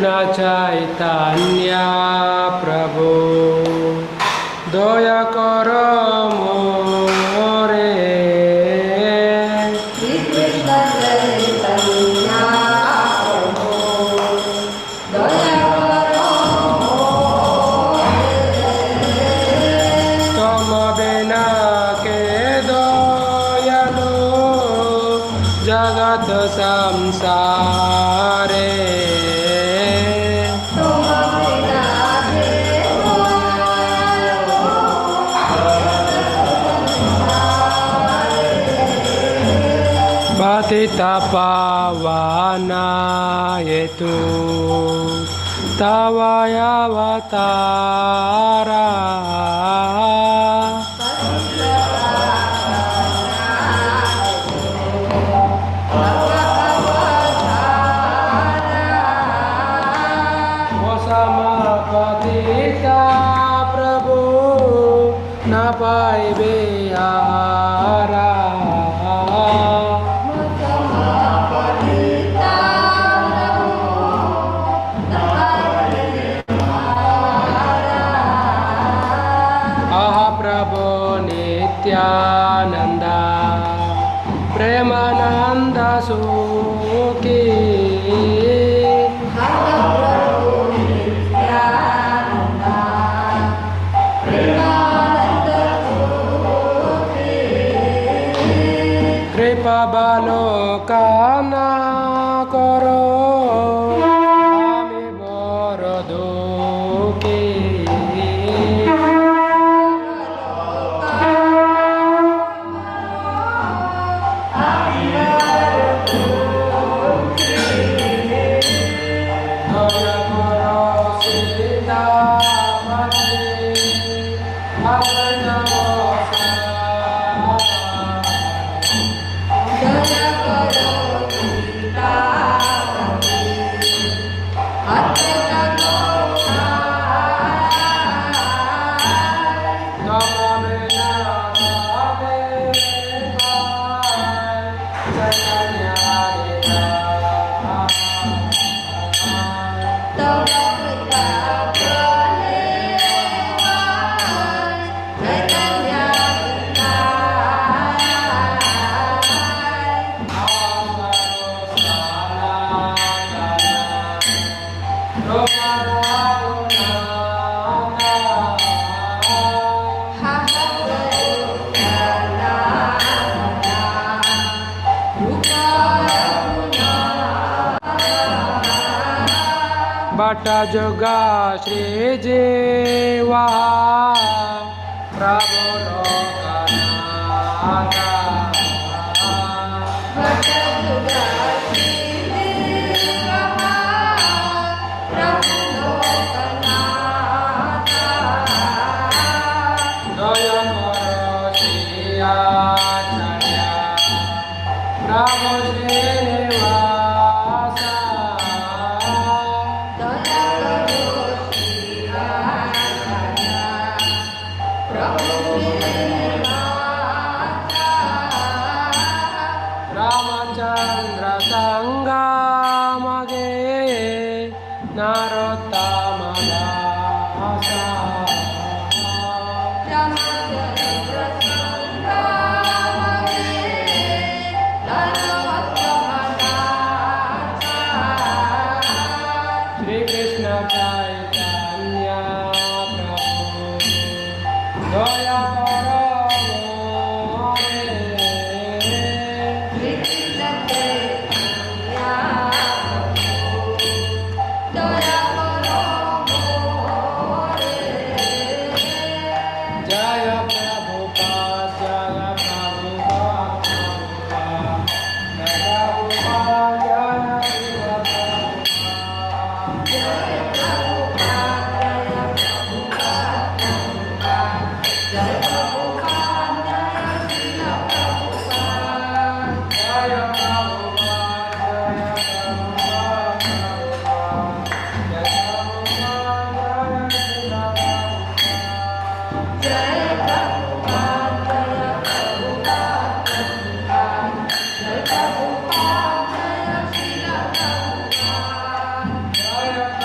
Krishna Chaitanya Prabhu Daya Karo More Shri Krishna Chaitanya Prabhu Daya Karo Toma bina ke doyalo Jagat samsare Patita pavana yetu tavaya avatara Osama patita prabhu napai behara Nityananda Premananda Sukhi Prabhu Nityananda Premananda Sukhi Kripa Balokana Koro Ami Borodukhi Bata Joga Shri Jewa Prabhu Lokanata Bata Joga Shri Jewa Prabhu Lokanata Daya Karo Shri Acharya Prabhu Srinivasa Daya Karo Shri Acharya Prabhu Srinivasa Ramachandra Sangamage Narottama Dasa Ramachandra Sangamage Narottama Dasa Shri Krishna Chaitanya Prabhu Daya Karo More Shri Krishna Chaitanya Prabhu Daya Karo More Jaya Prabhupada Jaya Prabhupada Jaya Prabhupada Jaya Prabhupada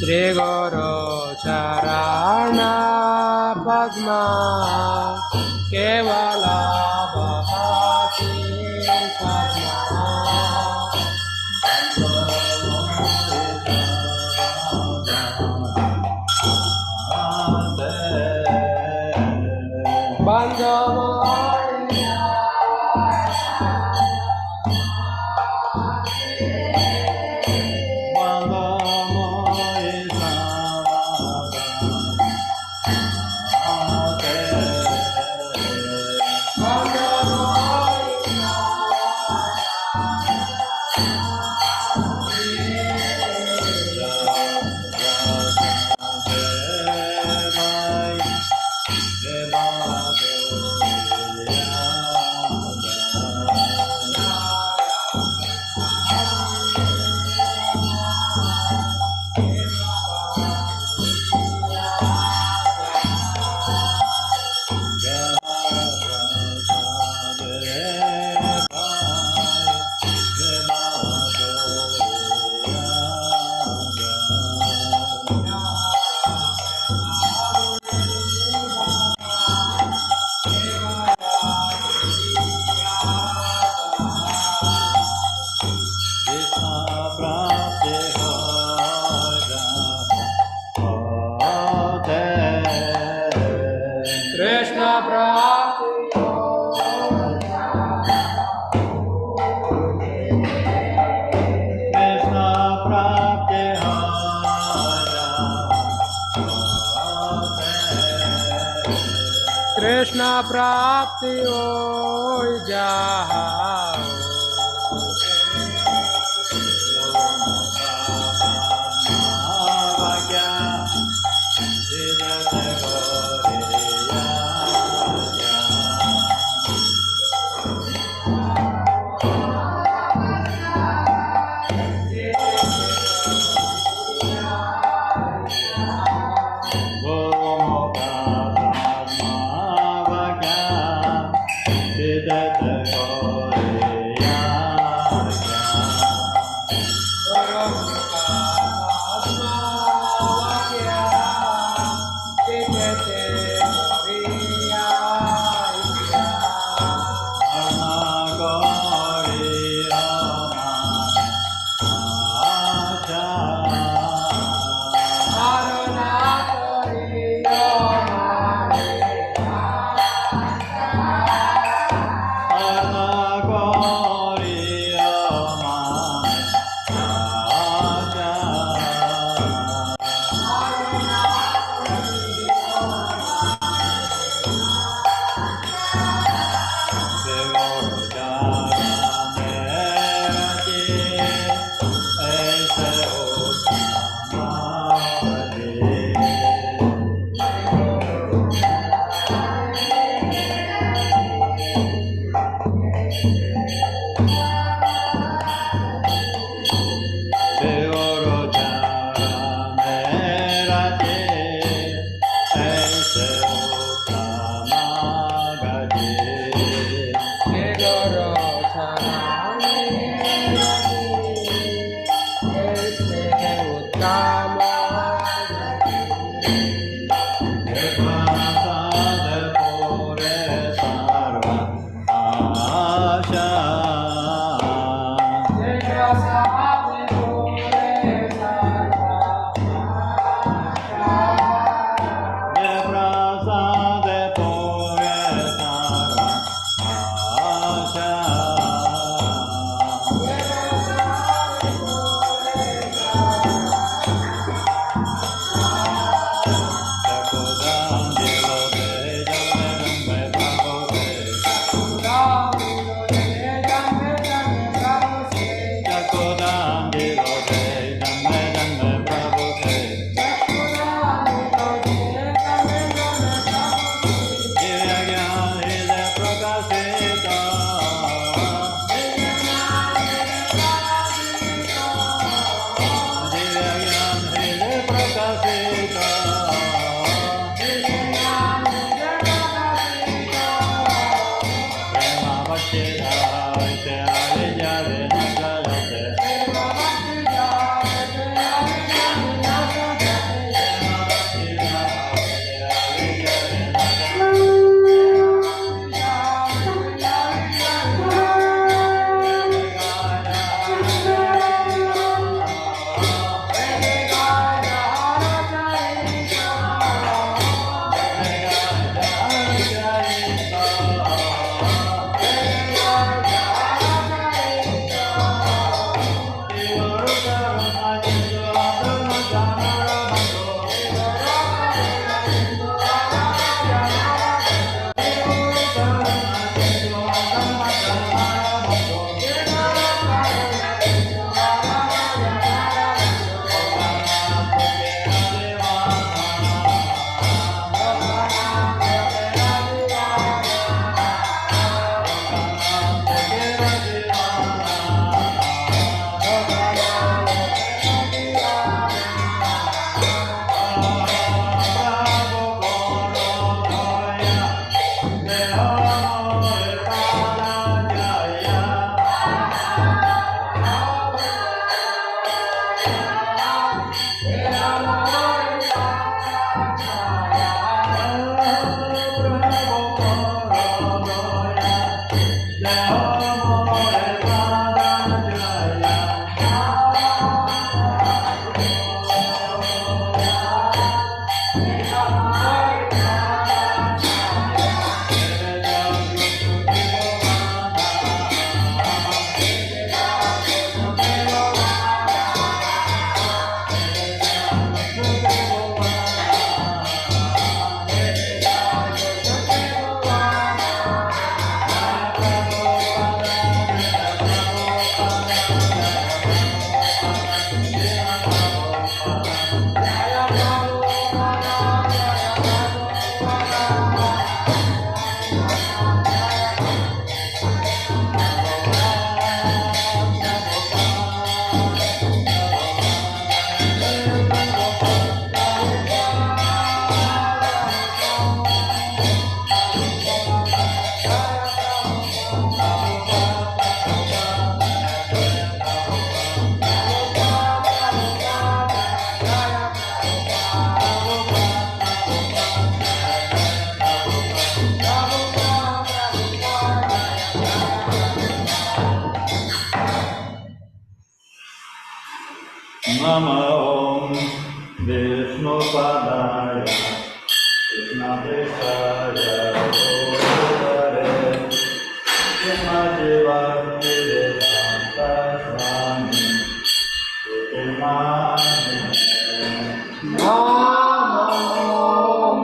Sri Guru Charana Padma Kevala Bhakti Sadhana prapti hoy jao. Namo Vishnu Padaya Krishna Prestaya Bodhare Srimad Bhakti Vedanta Swami Srimad Namo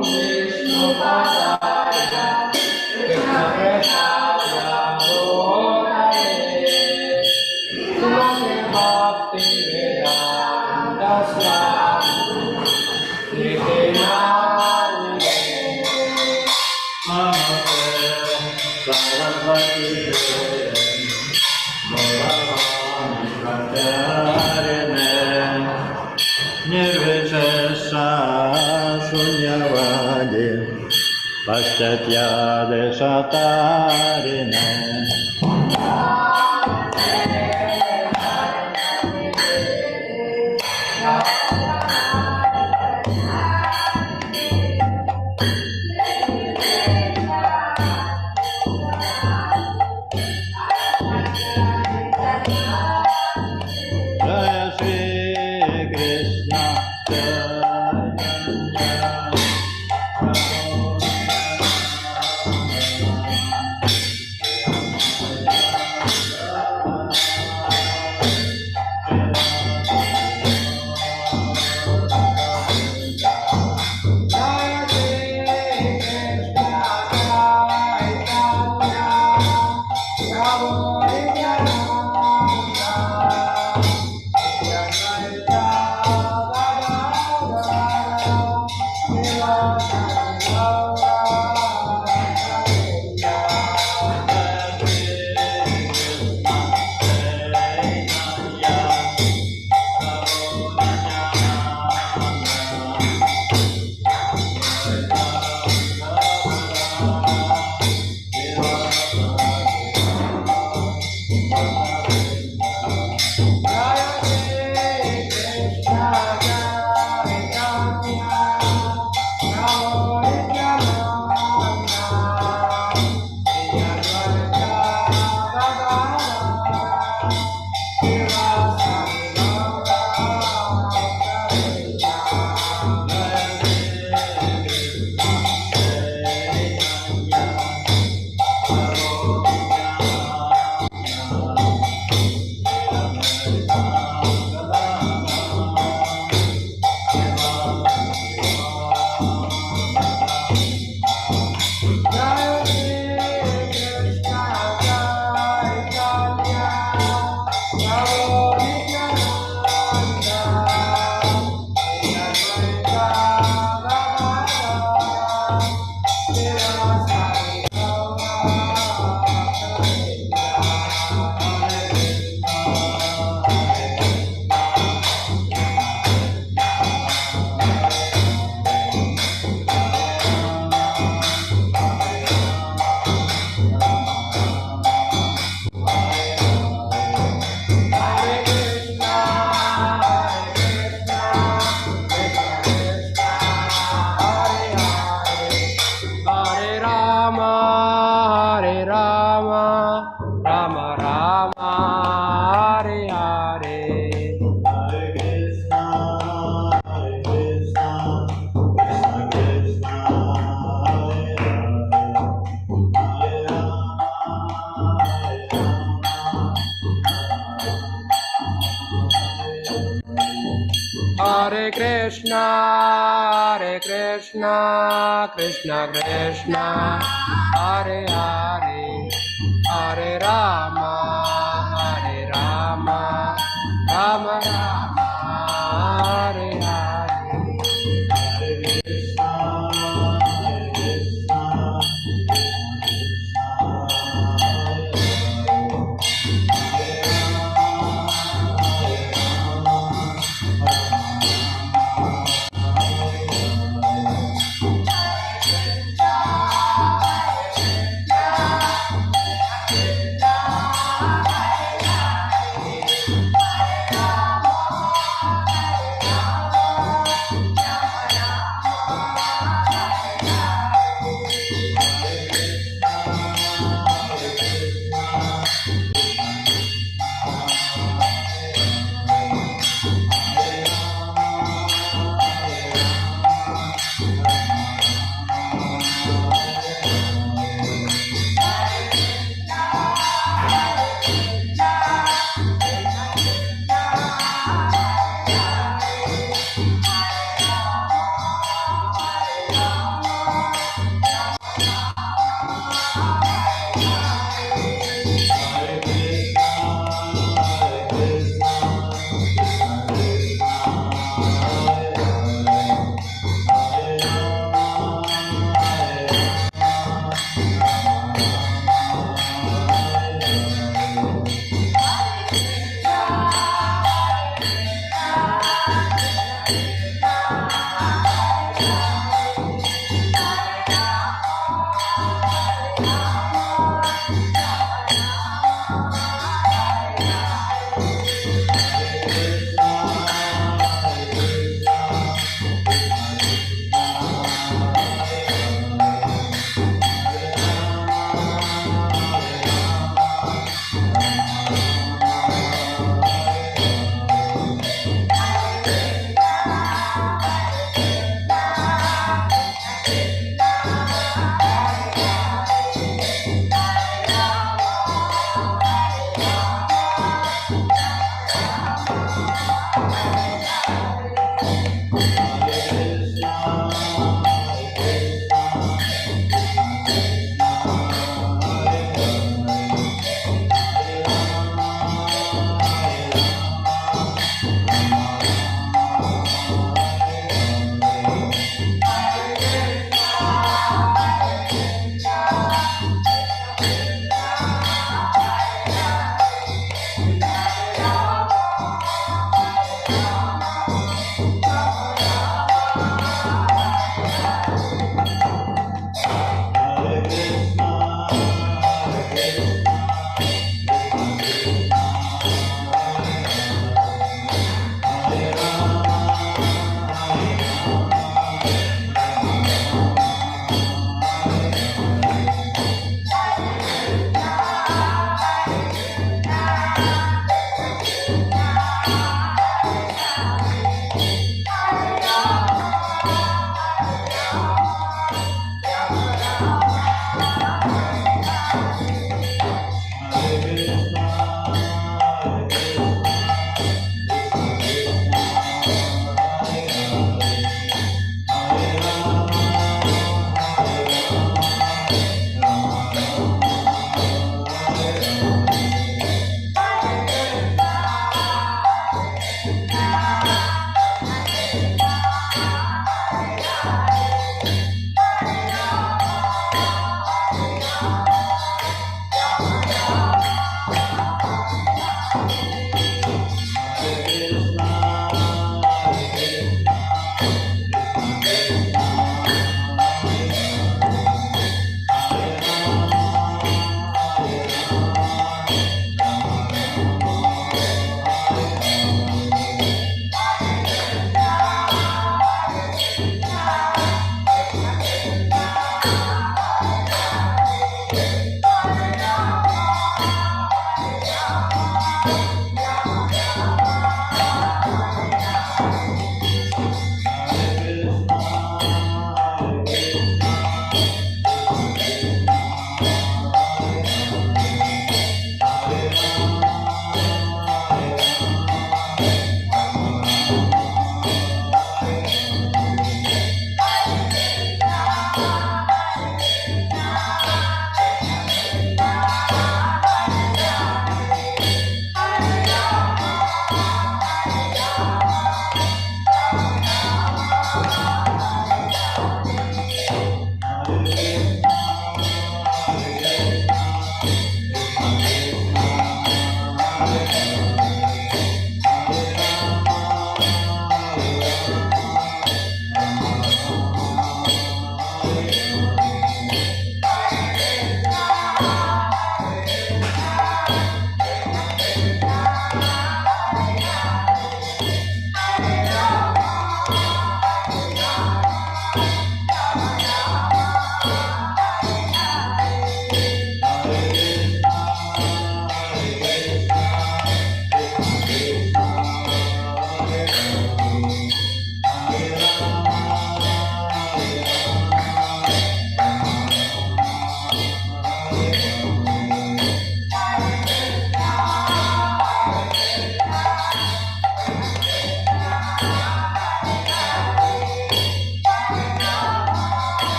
Vishnu Padaya Krishna Prestaya Bodhare Srimad Bhakti Vedanta Swami Namaste Saraswati Bhagavani Pracharine Nirvishesha Shunyavadi Paschatya Deshatarine Jaya Shri Krishna Hare Krishna, Krishna Krishna, Hare Hare, Hare Rama, Rama Rama, Hare Hare.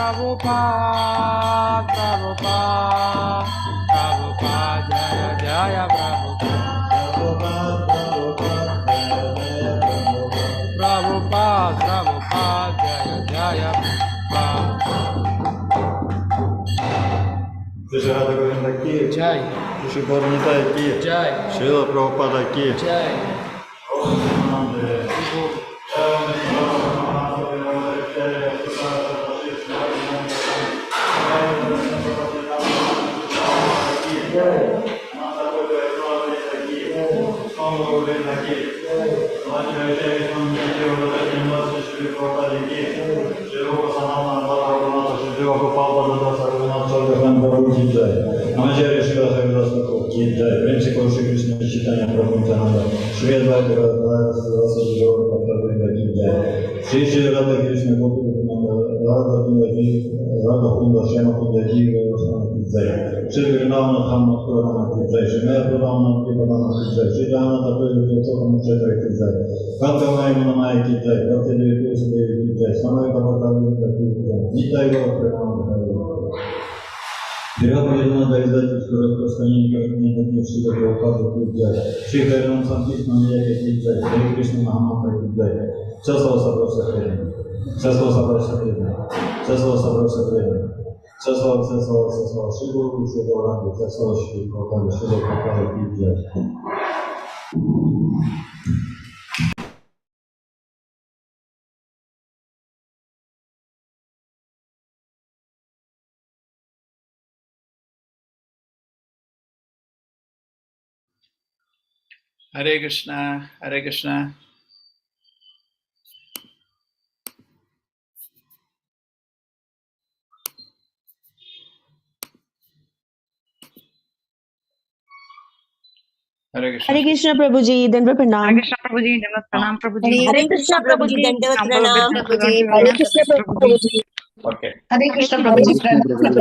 Prabhupada, Prabhupada, Prabhupada, Jaya Jaya Prabhupada. Prabhupada, Prabhupada, Jaya Jaya Prabhupada. Gujarati Govinda ki, Jai, Shri Bharanitai ki, Jai, Srila Prabhupada ki. Jai. Amanjari Shiva Savidasako, Jai, Prince Koshi Krishna Chaitanya Prabhu Nityananda, Shri Advaita Radha Sivasa Jiva Bhakta Jai, Shri Shri Radha Krishna Gopi Govinda, Radha Kunda Ji, Radha Kunda Shema Kunda Ji, Jai, Shri Vrinavana Dhamma Purana Jai, Shri Maya Pradhamma Pradhamma Jai, Shri Jana Tato Yotoram Jai Jai, Ganga Maya Manamaya Jai, Gata Devi Tusa Devi Jai, Samaya Bhavata Jai, Gita Course Premam Директор издательства распространения книги Шри Прабхупады Пуджа, Шри Хайрам Санкишна Мияки Пуджа, Шри Кришна Махамадха Пуджа, все слова собрав сокрытие, все слова собрав сокрытие, все слова собрав сокрытие, все слова, Шри Гуру, Шри Гауранги, все слова Шри Прабхупады, Шри Прабхупады Пуджа. Hare Krishna, Hare Krishna. Hare Krishna. Hare Krishna Prabhuji, Dandavat Hare Pranam. Krishna Prabhuji, Dandavat Pranam Prabhuji. Hare Krishna Prabhuji, Dandavat Humble Pranam. obeisance to Lord Hare Chaitanya Krishna Prabhuji. Okay. Hare Krishna Hare Prabhuji, Krishna Pranam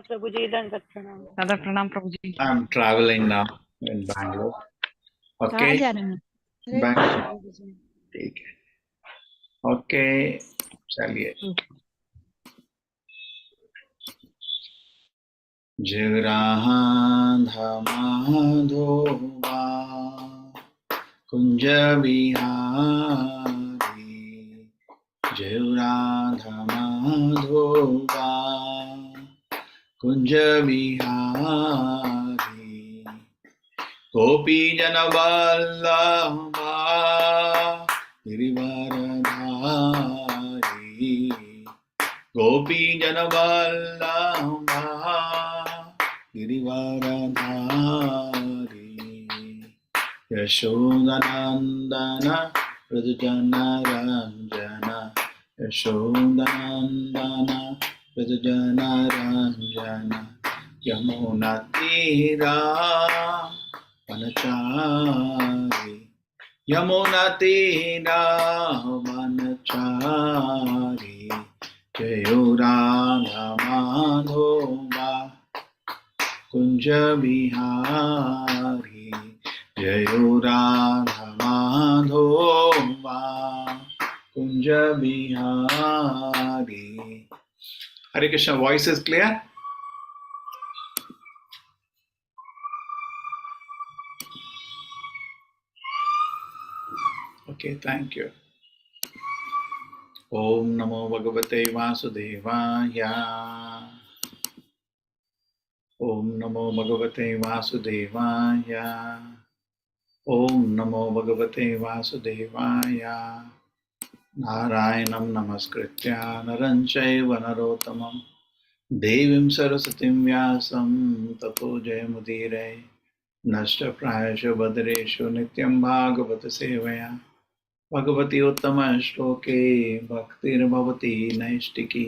Prabhuji. Dandavat Pranam. Dandavat Pranam Prabhuji. I'm traveling now in Bangalore. Okay. Bangalore. ठीक है. Okay. चलिए. जगराधा माधोवा कुंज बिहारी जगराधा माधोवा कुंज बिहारी गोपी जन वल्लभा गिरिवरधारी गोपी जन वल्लभा गिरिवरधारी यशोदनंदन प्रजनरंजन यशोदनंदन प्रजनरंजन यमुना तीरा वनचारी यमुना तीरा वनचारी जयो राधा माधोवा कुंज बिहारी जयो Radha माधोवा Kunj Bihari. Hare Krishna, voice is clear? Okay, thank you. Om Namo Bhagavate Vasudevaya. Om Namo Bhagavate Vasudevaya. Om Namo Bhagavate Vasudevaya. Narayanam Namaskritya Naran Chaiva Narottamam Devim Sarasatim Vyasam Tato Jayamudire Nashta Prayasha Bhadreshu Nityam Bhagavata Sevaya Bhagavati Uttama Shloke Bhaktir Bhavati Naistiki.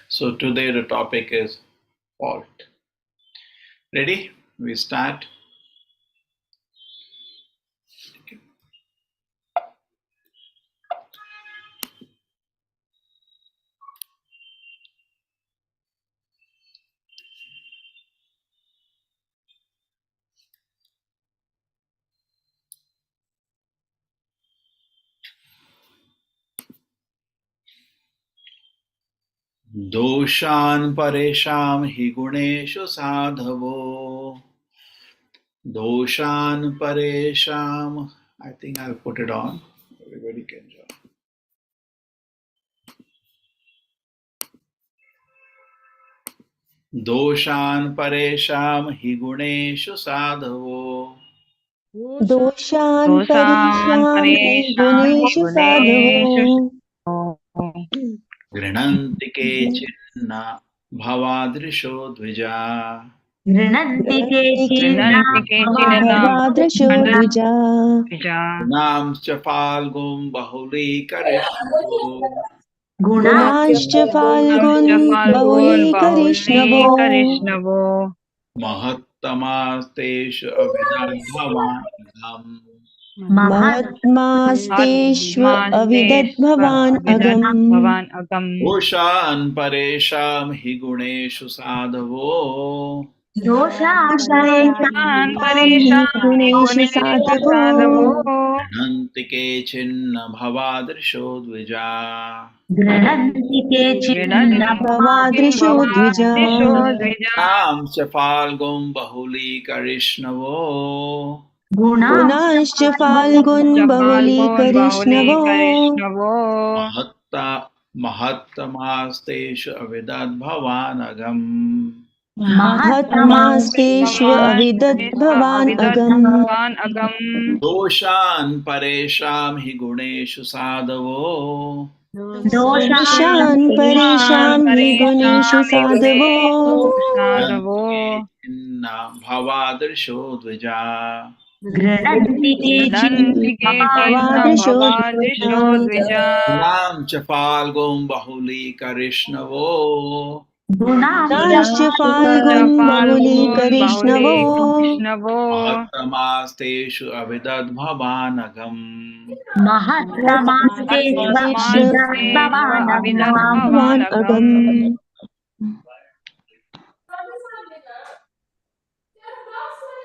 So today the topic is fault. Ready? We start. Doshan paresham hi guneshu sadhavo. Doshan paresham. I think I'll put it on. Everybody can join. Doshan paresham hi guneshu sadhavo. दोषान् दोषान् परेषां हि परेषां हि गुणेषु गुणेषु साधवो गृह्णन्ति केचिन्न भवादृशो द्विजा गृह्णन्ति गृह्णन्ति केचिन्न गृह्णन्ति केचिन भवादृशो द्विजा द्विजा गुणांश्च फाल्गुं बहुलीकरिष्णो गुणांश्च फाल्गुन् च फाल्गुन् बहुलीकरिष्णवो बहुलीकरिष्णवो महत्तमास्तेषु अभिदग्धवानघम् महत्मास्तेष्व अविदद्भवान् महात्मास्तेष्वभिदत् अगम् भवान् अगम् दोषान् परेषां हि गुणेषु साधवो दोषान् दोषान् परेषां हि परेषां हि गुणेषु गुणेषु साधवो साधवो गृह्णन्ति केचिन्न भवादृशो द्विजा गृह्णन्ति केचिन्न गृह्णन्ति भवादृशो द्विजा भवादृशो द्विजा नाम च फाल्गुं बहुलीकरिष्णवो गुणांश्च फाल्गुन् च फाल्गुन् बहुलीकरिष्णवो बहुलीकरिष्णवो महत्ता महत्तमास्तेषु अविदद्भवानघम् महत्मास्तेष्व अविदद्भवान् अविदत् अगम् भवान् अगम् दोषान् परेषां हि गुणेषु साधवो दोषान् दोषान् परेषां हि गुणेषु परेषां हि साधवो गुणेषु साधवो न भवादृशो द्विजा गृह्णन्ति गृह्णन्ति केचिन्न केचिन्न भवादृशो द्विजा भवादृशो द्विजा गुणां च फाल्गुं बहुलीकरिष्णवो गुणांश्च गुणांश्च च फाल्गुन् फाल्गुन् बहुलीकरिष्णवो बहुलीकृष्णवो महत्तमास्तेषु अविदद्भवानघम् महत्तमास्तेष्व अविदत् महत्तमास्तेष्वभिदद्भवानघम् भवान् भवान् अगम् अगम्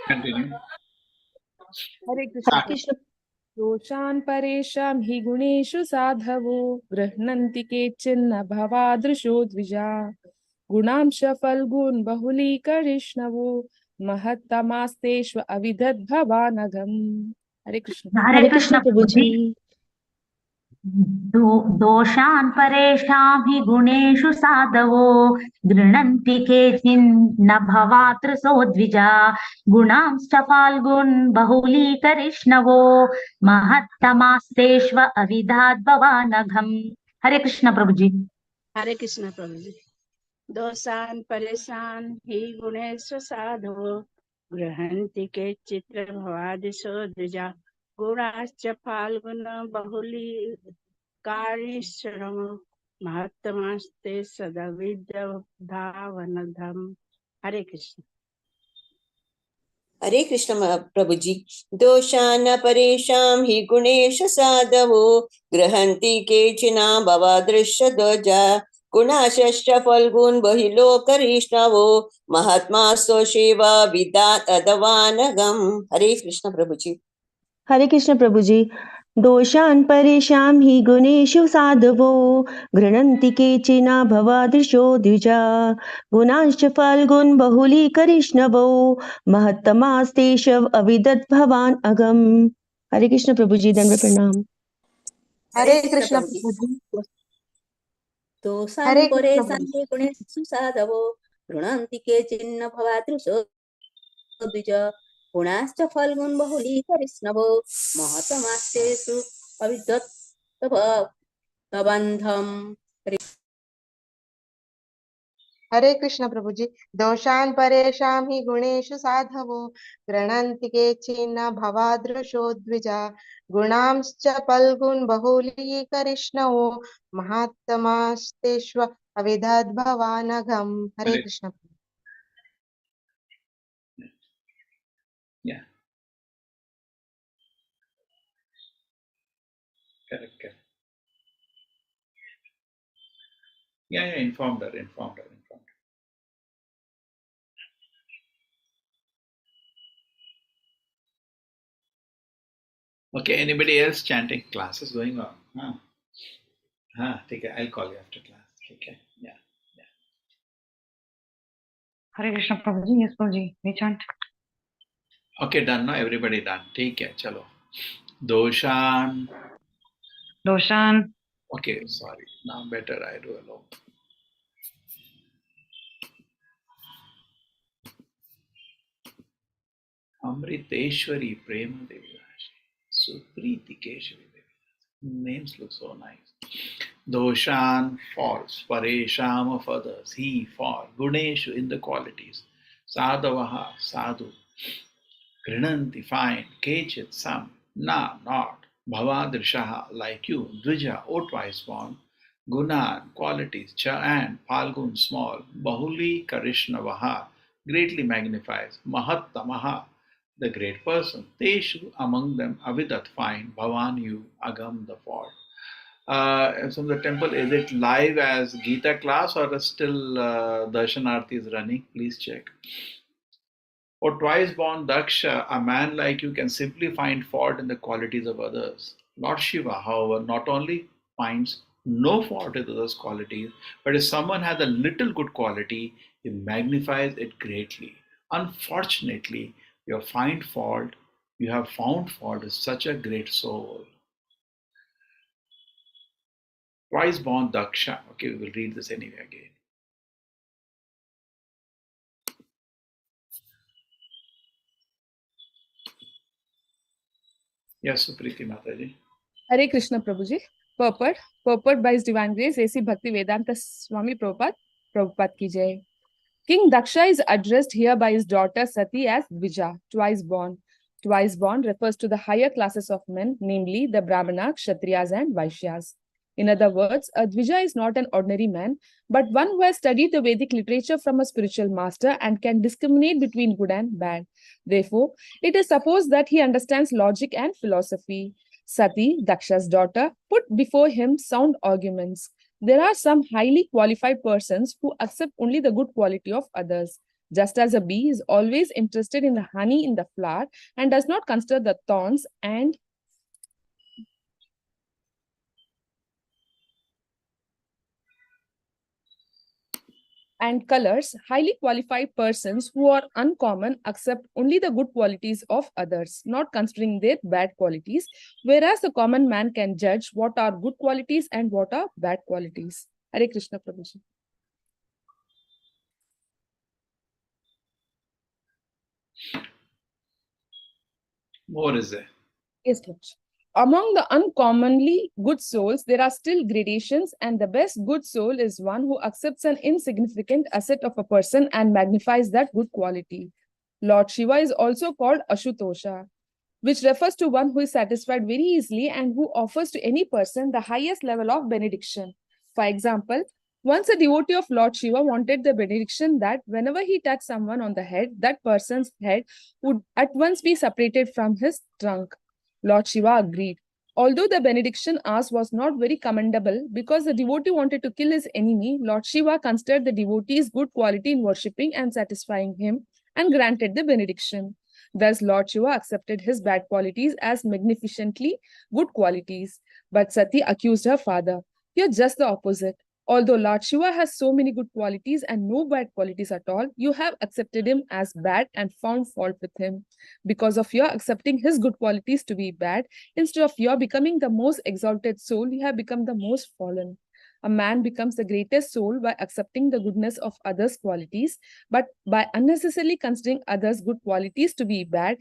Continue. हरे कृष्ण Start. कृष्ण दोषान् परेषां हि गुणेषु साधवो गृह्णन्ति केचिन्न भवादृशो द्विजा गुणांश फल्गुन् बहुलीकरिष्णवो महत्तमास्तेष्व अविदद्भवानघम् हरे कृष्ण हरे हरे कृष्ण कृष्ण प्रभु जी दोषान् परेषां हि गुणेषु साधवो गृह्णन्ति केचिन्न भवातृसो द्विजा गुणांश्च फाल्गुन् बहुलीकरिष्णवो महत्तमास्तेष्व अविदाद्भवानघम् हरे कृष्ण प्रभु जी हरे कृष्ण प्रभु जी दोषान् परेशान् हि गुणेषु साधो गृह्णन्ति केचित् भवादिशो द्विजा गुणाश्च फाल्गुन बहुलीकारिश्रम महत्तमास्ते सदविद्धावनधम् हरे कृष्ण हरे कृष्ण प्रभु जी दोषान परेषां हि गुणेषु साधवो गृह्णन्ति केचिना भवादृश्य ध्वजा गुणाश्च फल्गुन् बहिलोकरिष्णवो महात्मासो शिवा विदात् अदवानगम् हरे कृष्ण प्रभु जी हरे कृष्ण प्रभु जी दोषान् परेषां हि गुणेषु साधवो गृह्णन्ति केचिना भवादृशो द्विजा गुणांश्च फाल्गुन् बहुलीकरिष्णवो महत्तमास्तेषव अविदद्भवान् अगम् हरे कृष्ण प्रभु जी दंड प्रणाम हरे कृष्ण प्रभु जी दोषान् परेषां हि गुणेषु साधवो गृह्णन्ति केचिन्न भवादृशो द्विज गुणाश्च फल्गुन् बहुलीकरिष्णवो महतमास्तेषु अविदत्तबन्धम् हरे कृष्ण प्रभु जी। दोषान् परेषां हि गुणेषु साधवो गृह्णन्ति केचिन्न भवादृशो द्विजा गुणांश्च फल्गुन् बहुलीकरिष्णवो महात्मास्तेष्व अविदद्भवानघम्। हरे Hare- Krishna. Yeah, correct, correct. Yeah, informed her. Okay, anybody else chanting? Classes going on? Take care. I'll call you after class. Okay, yeah. Hare Krishna Prabhuji. Yes, Prabhuji. We chant. Okay, done now. Everybody done. Take care. Chalo. Doshan. Doshan. Okay, sorry. Now better I do alone. Amriteshwari Prema Devi Supriti Keshari Devi. Names look so nice. Doshan, false. Paresham, of others. He, for. Guneshu, in the qualities. Sadhavaha, sadhu. Grinanti, fine. Kechit, some. Na, not. Bhavadrishaha, like you. Dvija, O twice born. Gunan, qualities. Cha and Palgun, small. Bahuli, Karishnavaha, greatly magnifies. Mahattamaha, the great person. Teshu, among them. Avidat, fine. Bhavan, you. Agam, the fault. From the temple, is it live as Gita class or is still Darshanarthi is running? Please check. Or twice born Daksha, a man like you can simply find fault in the qualities of others. Lord Shiva, however, not only finds no fault in others' qualities, but if someone has a little good quality, he magnifies it greatly. Unfortunately, you have found fault with such a great soul. Twice born Daksha. Okay, we will read this anyway again. Yes, Supriti Mataji. Hare Krishna Prabhuji. Purport by His Divine Grace A.C. Bhakti Vedanta Swami Prabhupada ki jai. King Daksha is addressed here by his daughter Sati as Dvija, twice born. Twice born refers to the higher classes of men, namely the Brahmana, Kshatriyas and Vaishyas. In other words, a Dvija is not an ordinary man, but one who has studied the Vedic literature from a spiritual master and can discriminate between good and bad. Therefore, it is supposed that he understands logic and philosophy. Sati, Daksha's daughter, put before him sound arguments. There are some highly qualified persons who accept only the good quality of others. Just as a bee is always interested in the honey in the flower and does not consider the thorns and colors, highly qualified persons who are uncommon accept only the good qualities of others, not considering their bad qualities, whereas the common man can judge what are good qualities and what are bad qualities. Hare Krishna Prabhuji. More is there. Yes, Lord. Among the uncommonly good souls, there are still gradations, and the best good soul is one who accepts an insignificant asset of a person and magnifies that good quality. Lord Shiva is also called Ashutosha, which refers to one who is satisfied very easily and who offers to any person the highest level of benediction. For example, once a devotee of Lord Shiva wanted the benediction that whenever he touched someone on the head, that person's head would at once be separated from his trunk. Lord Shiva agreed. Although the benediction asked was not very commendable because the devotee wanted to kill his enemy, Lord Shiva considered the devotee's good quality in worshipping and satisfying him and granted the benediction. Thus, Lord Shiva accepted his bad qualities as magnificently good qualities. But Sati accused her father. You're just the opposite. Although Lord Shiva has so many good qualities and no bad qualities at all, you have accepted him as bad and found fault with him. Because of your accepting his good qualities to be bad, instead of your becoming the most exalted soul, you have become the most fallen. A man becomes the greatest soul by accepting the goodness of others' qualities, but by unnecessarily considering others' good qualities to be bad,